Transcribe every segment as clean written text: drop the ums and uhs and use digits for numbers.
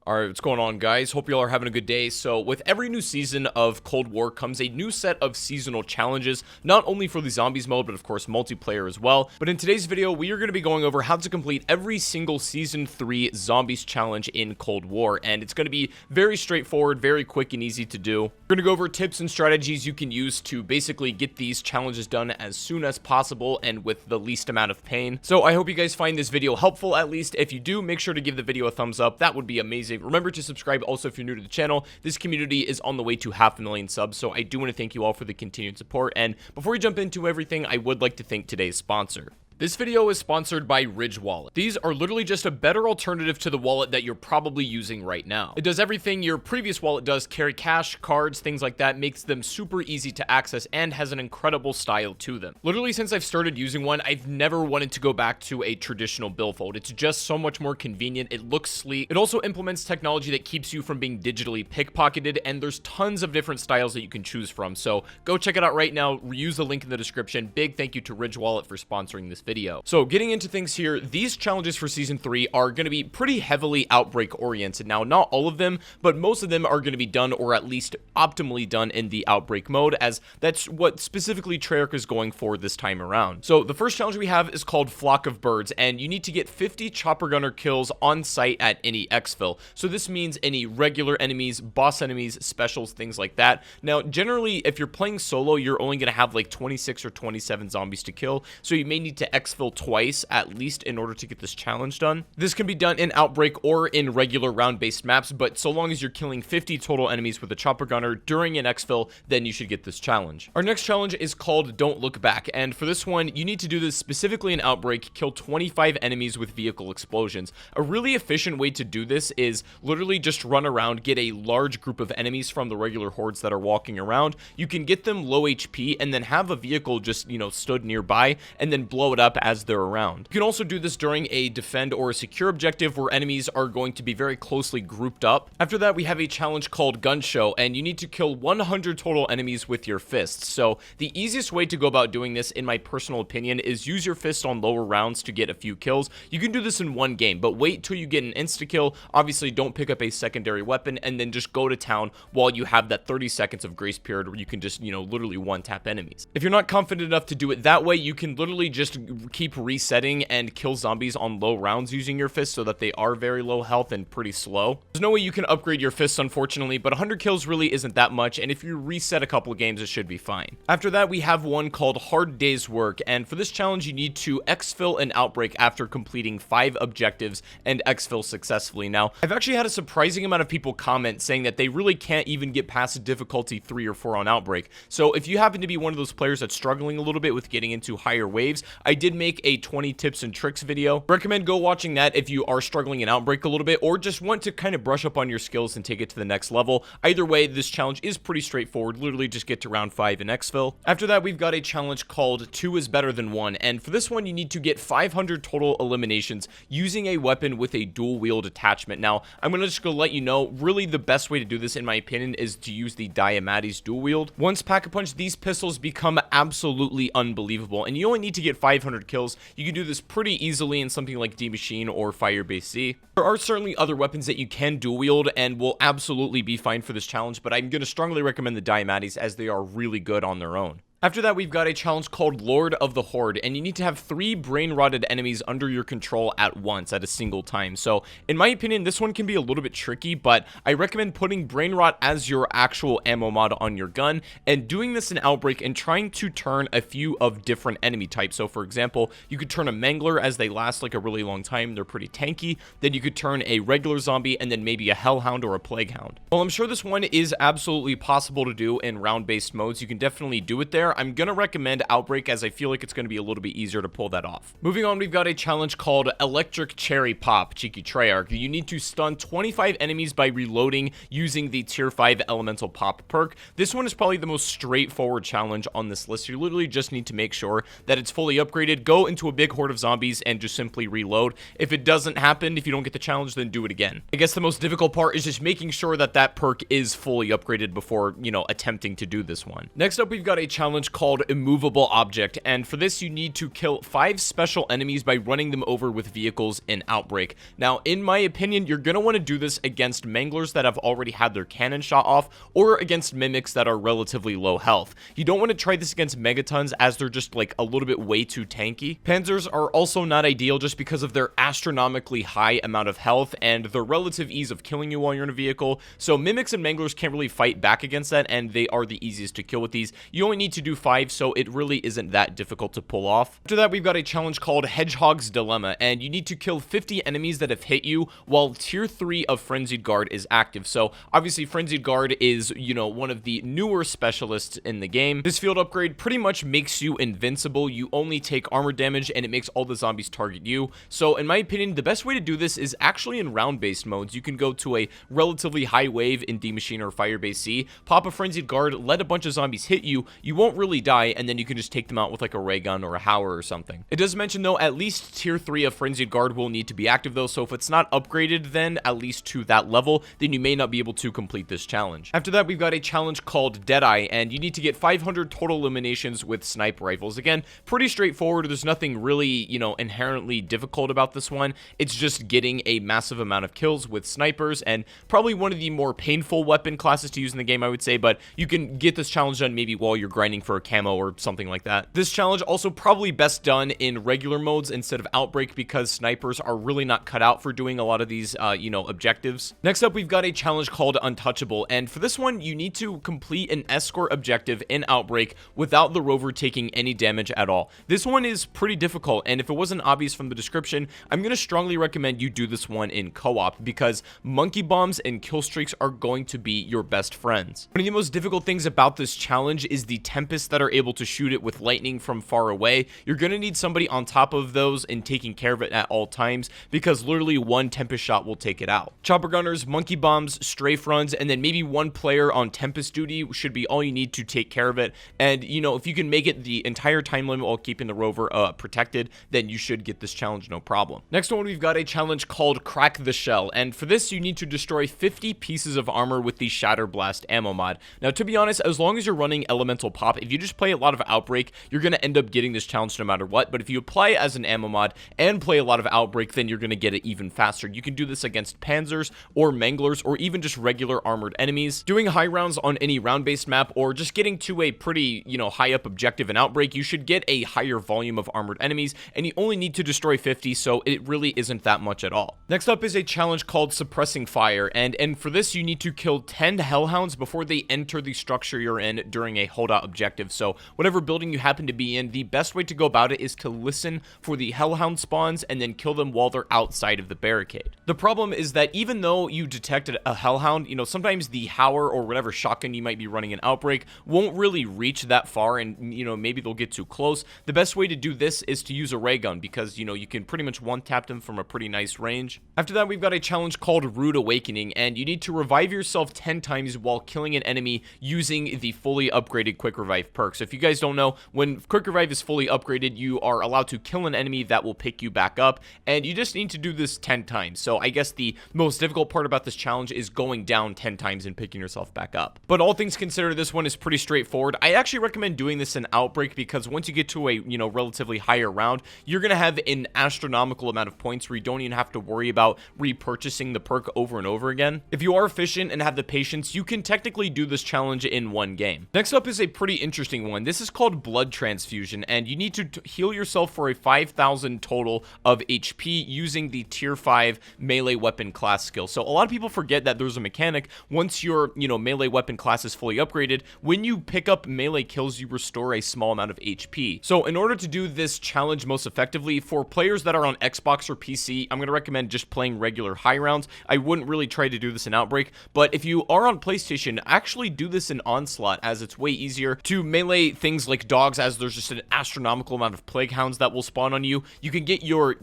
Alright, what's going on, guys? Hope you all are having a good day. So, with every new season of Cold War comes a new set of seasonal challenges, not only for the zombies mode, but of course multiplayer as well. But in today's video, we are going to be going over how to complete every single Season 3 Zombies challenge in Cold War, and it's going to be very straightforward, very quick and easy to do. We're going to go over tips and strategies you can use to basically get these challenges done as soon as possible and with the least amount of pain. So, I hope you guys find this video helpful, at least. If you do, make sure to give the video a thumbs up. That would be amazing. Remember to subscribe also if you're new to the channel. This community is on the way to 500,000 subs, so I do want to thank you all for the continued support. And before we jump into everything, I would like to thank today's sponsor. This video is sponsored by Ridge Wallet. These are literally just a better alternative to the wallet that you're probably using right now. It does everything your previous wallet does: carry cash, cards, things like that, makes them super easy to access, and has an incredible style to them. Literally, since I've started using one, I've never wanted to go back to a traditional billfold. It's just so much more convenient. It looks sleek. It also implements technology that keeps you from being digitally pickpocketed, and there's tons of different styles that you can choose from. So go check it out right now. Use the link in the description. Big thank you to Ridge Wallet for sponsoring this video. So getting into things here, these challenges for Season 3 are going to be pretty heavily Outbreak oriented. Now, not all of them, but most of them are going to be done, or at least optimally done, in the Outbreak mode, as that's what specifically Treyarch is going for this time around. So the first challenge we have is called Flock of Birds, and you need to get 50 chopper gunner kills on site at any exfil. So this means any regular enemies, boss enemies, specials, things like that. Now, generally, if you're playing solo, you're only going to have like 26 or 27 zombies to kill, so you may need to exfil twice at least in order to get this challenge done. This can be done in Outbreak or in regular round-based maps, but so long as you're killing 50 total enemies with a chopper gunner during an exfil, then you should get this challenge. Our next challenge is called Don't Look Back, and for this one, you need to do this specifically in Outbreak: kill 25 enemies with vehicle explosions. A really efficient way to do this is literally just run around, get a large group of enemies from the regular hordes that are walking around. You can get them low HP and then have a vehicle just, stood nearby and then blow it up as they're around. You can also do this during a defend or a secure objective where enemies are going to be very closely grouped up. After that, we have a challenge called Gun Show, and you need to kill 100 total enemies with your fists. So the easiest way to go about doing this, in my personal opinion, is use your fist on lower rounds to get a few kills. You can do this in one game, but wait till you get an insta-kill. Obviously, don't pick up a secondary weapon, and then just go to town while you have that 30 seconds of grace period where you can just, literally one-tap enemies. If you're not confident enough to do it that way, you can literally just keep resetting and kill zombies on low rounds using your fists so that they are very low health and pretty slow. There's no way you can upgrade your fists, unfortunately, but 100 kills really isn't that much, and if you reset a couple of games, it should be fine. After that, we have one called Hard Day's Work, and for this challenge, you need to exfil an Outbreak after completing 5 objectives and exfil successfully. Now, I've actually had a surprising amount of people comment saying that they really can't even get past difficulty 3 or 4 on Outbreak. So if you happen to be one of those players that's struggling a little bit with getting into higher waves, I did make a 20 tips and tricks video. Recommend go watching that if you are struggling in Outbreak a little bit, or just want to kind of brush up on your skills and take it to the next level. Either way, this challenge is pretty straightforward. Literally just get to round 5 in exfil. After that, we've got a challenge called 2 is better than 1, and for this one, you need to get 500 total eliminations using a weapon with a dual wield attachment. Now, I'm gonna just go let you know, really the best way to do this, in my opinion, is to use the Diamati's dual wield. Once Pack-a-Punch, these pistols become absolutely unbelievable, and you only need to get 500 kills. You can do this pretty easily in something like D-Machine or Firebase C. There are certainly other weapons that you can dual wield and will absolutely be fine for this challenge, but I'm going to strongly recommend the Diamati's as they are really good on their own. After that, we've got a challenge called Lord of the Horde, and you need to have 3 brain-rotted enemies under your control at once at a single time. So, in my opinion, this one can be a little bit tricky, but I recommend putting brain rot as your actual ammo mod on your gun, and doing this in Outbreak and trying to turn a few of different enemy types. So, for example, you could turn a Mangler as they last like a really long time. They're pretty tanky. Then you could turn a regular zombie, and then maybe a Hellhound or a Plague Hound. Well, I'm sure this one is absolutely possible to do in round-based modes. You can definitely do it there. I'm gonna recommend Outbreak as I feel like it's gonna be a little bit easier to pull that off. Moving on, we've got a challenge called Electric Cherry Pop, cheeky Treyarch. You need to stun 25 enemies by reloading using the tier 5 elemental pop perk. This one is probably the most straightforward challenge on this list. You literally just need to make sure that it's fully upgraded, go into a big horde of zombies, and just simply reload. If it doesn't happen, if you don't get the challenge, then do it again. I guess the most difficult part is just making sure that that perk is fully upgraded before, attempting to do this one. Next up, we've got a challenge challenge called Immovable Object, and for this you need to kill 5 special enemies by running them over with vehicles in Outbreak. Now, in my opinion, you're going to want to do this against Manglers that have already had their cannon shot off, or against Mimics that are relatively low health. You don't want to try this against Megatons, as they're just like a little bit way too tanky. Panzers are also not ideal just because of their astronomically high amount of health and their relative ease of killing you while you're in a vehicle. So Mimics and Manglers can't really fight back against that, and they are the easiest to kill with these. You only need to do 5, so it really isn't that difficult to pull off. After that, we've got a challenge called Hedgehog's Dilemma, and you need to kill 50 enemies that have hit you while tier 3 of Frenzied Guard is active. So obviously Frenzied Guard is, you know, one of the newer specialists in the game. This field upgrade pretty much makes you invincible. You only take armor damage, and it makes all the zombies target you. So in my opinion, the best way to do this is actually in round-based modes. You can go to a relatively high wave in D Machine or Firebase C, pop a Frenzied Guard, let a bunch of zombies hit you, you won't really die, and then you can just take them out with like a ray gun or a Howler or something. It does mention though, at least tier 3 of Frenzied Guard will need to be active though, so if it's not upgraded then, at least to that level, then you may not be able to complete this challenge. After that, we've got a challenge called Deadeye, and you need to get 500 total eliminations with sniper rifles. Again, pretty straightforward. There's nothing really, you know, inherently difficult about this one. It's just getting a massive amount of kills with snipers, and probably one of the more painful weapon classes to use in the game, I would say, but you can get this challenge done maybe while you're grinding for a camo or something like that. This challenge also probably best done in regular modes instead of Outbreak, because snipers are really not cut out for doing a lot of these, you know, objectives. Next up, we've got a challenge called Untouchable, and for this one, you need to complete an escort objective in Outbreak without the rover taking any damage at all. This one is pretty difficult, and if it wasn't obvious from the description, I'm going to strongly recommend you do this one in co-op, because monkey bombs and kill streaks are going to be your best friends. One of the most difficult things about this challenge is the tempests that are able to shoot it with lightning from far away. You're going to need somebody on top of those and taking care of it at all times, because literally one tempest shot will take it out. Chopper gunners, monkey bombs, strafe runs, and then maybe one player on tempest duty should be all you need to take care of it. And you know, if you can make it the entire time limit while keeping the rover protected, then you should get this challenge no problem. Next one, we've got a challenge called Crack the Shell, and for this you need to destroy 50 pieces of armor with the Shatter Blast ammo mod. Now, to be honest, as long as you're running Elemental Pop, if you just play a lot of Outbreak, you're going to end up getting this challenge no matter what, but if you apply it as an ammo mod and play a lot of Outbreak, then you're going to get it even faster. You can do this against Panzers or Manglers or even just regular armored enemies. Doing high rounds on any round-based map or just getting to a pretty, you know, high up objective in Outbreak, you should get a higher volume of armored enemies, and you only need to destroy 50, so it really isn't that much at all. Next up is a challenge called Suppressing Fire, and for this you need to kill 10 Hellhounds before they enter the structure you're in during a holdout objective. So whatever building you happen to be in, the best way to go about it is to listen for the Hellhound spawns and then kill them while they're outside of the barricade. The problem is that even though you detected a Hellhound, you know, sometimes the Howler or whatever shotgun you might be running in Outbreak won't really reach that far, and you know, maybe they'll get too close. The best way to do this is to use a ray gun, because you know, you can pretty much one-tap them from a pretty nice range. After that, we've got a challenge called Rude Awakening, and you need to revive yourself 10 times while killing an enemy using the fully upgraded Quick Revive perk. So if you guys don't know, when Quick Revive is fully upgraded, you are allowed to kill an enemy that will pick you back up, and you just need to do this 10 times. So I guess the most difficult part about this challenge is going down 10 times and picking yourself back up. But all things considered, this one is pretty straightforward. I actually recommend doing this in Outbreak, because once you get to a, you know, relatively higher round, you're going to have an astronomical amount of points where you don't even have to worry about repurchasing the perk over and over again. If you are efficient and have the patience, you can technically do this challenge in one game. Next up is a pretty interesting one. This is called Blood Transfusion, and you need to heal yourself for a 5,000 total of HP using the tier 5 melee weapon class skill. So a lot of people forget that there's a mechanic. Once your, you know, melee weapon class is fully upgraded, when you pick up melee kills, you restore a small amount of HP. So in order to do this challenge most effectively, for players that are on Xbox or PC, I'm going to recommend just playing regular high rounds. I wouldn't really try to do this in Outbreak, but if you are on PlayStation, actually do this in Onslaught, as it's way easier to melee things like dogs, as there's just an astronomical amount of Plague Hounds that will spawn on you. You can get your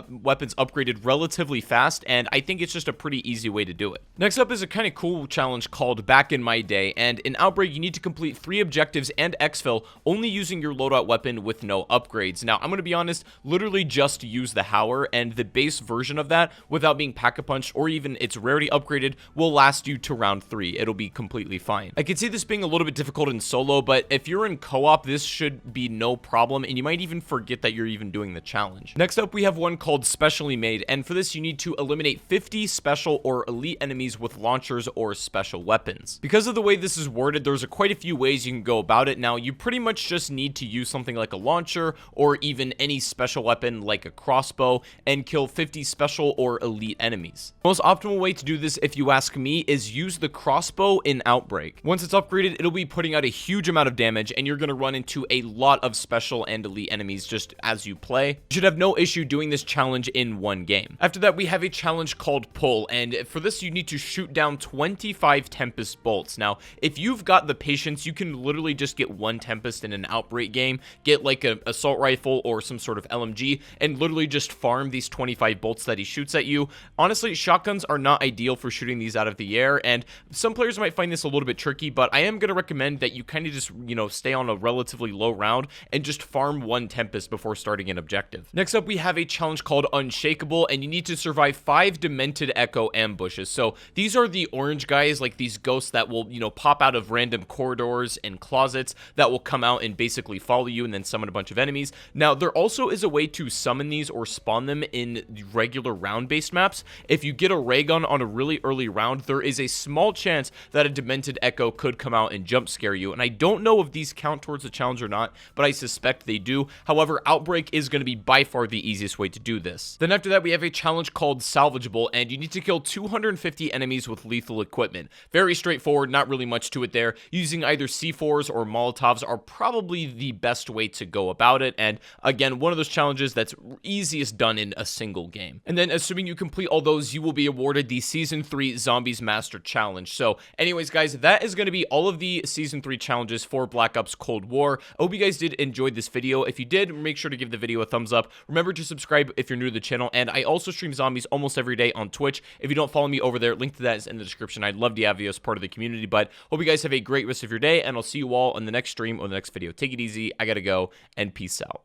weapons upgraded relatively fast, and I think it's just a pretty easy way to do it. Next up is a kind of cool challenge called Back in My Day, and in Outbreak, you need to complete 3 objectives and exfil only using your loadout weapon with no upgrades. Now, I'm going to be honest, literally just use the Howler, and the base version of that, without being pack-a-punched or even its rarity upgraded, will last you to round 3. It'll be completely fine. I can see this being a little bit difficult in solo, but if you're in co-op, this should be no problem, and you might even forget that you're even doing the challenge. Next up, we have one called Specially Made, and for this, you need to eliminate 50 special or elite enemies with launchers or special weapons. Because of the way this is worded, there's quite a few ways you can go about it. Now, you pretty much just need to use something like a launcher or even any special weapon like a crossbow and kill 50 special or elite enemies. The most optimal way to do this, if you ask me, is use the crossbow in Outbreak. Once it's upgraded, it'll be putting out a huge amount of damage, and you're going to run into a lot of special and elite enemies just as you play. You should have no issue doing this challenge in one game. After that, we have a challenge called Pull, and for this, you need to shoot down 25 Tempest bolts. Now, if you've got the patience, you can literally just get one Tempest in an Outbreak game, get like an assault rifle or some sort of LMG, and literally just farm these 25 bolts that he shoots at you. Honestly, shotguns are not ideal for shooting these out of the air, and some players might find this a little bit tricky, but I am going to recommend that you kind of just, stay on a relatively low round and just farm one Tempest before starting an objective. Next up, we have a challenge called Unshakable, and you need to survive 5 Demented Echo ambushes. So these are the orange guys, like these ghosts that will, pop out of random corridors and closets that will come out and basically follow you and then summon a bunch of enemies. Now, there also is a way to summon these or spawn them in regular round-based maps. If you get a ray gun on a really early round, there is a small chance that a Demented Echo could come out and jump scare you, and I don't know if these count towards the challenge or not, but I suspect they do. However, Outbreak is going to be by far the easiest way to do this. Then after that, we have a challenge called Salvageable, and you need to kill 250 enemies with lethal equipment. Very straightforward, not really much to it there. Using either C4s or Molotovs are probably the best way to go about it, and again, one of those challenges that's easiest done in a single game. And then, assuming you complete all those, you will be awarded the Season 3 Zombies Master Challenge. So anyways, guys, that is going to be all of the Season 3 challenges for Black Ops Cold War. I hope you guys did enjoy this video. If you did, make sure to give the video a thumbs up. Remember to subscribe if you're new to the channel, and I also stream zombies almost every day on Twitch. If you don't follow me over there, link to that is in the description. I'd love to have you as part of the community, but hope you guys have a great rest of your day, and I'll see you all on the next stream or the next video. Take it easy. I gotta go, and peace out.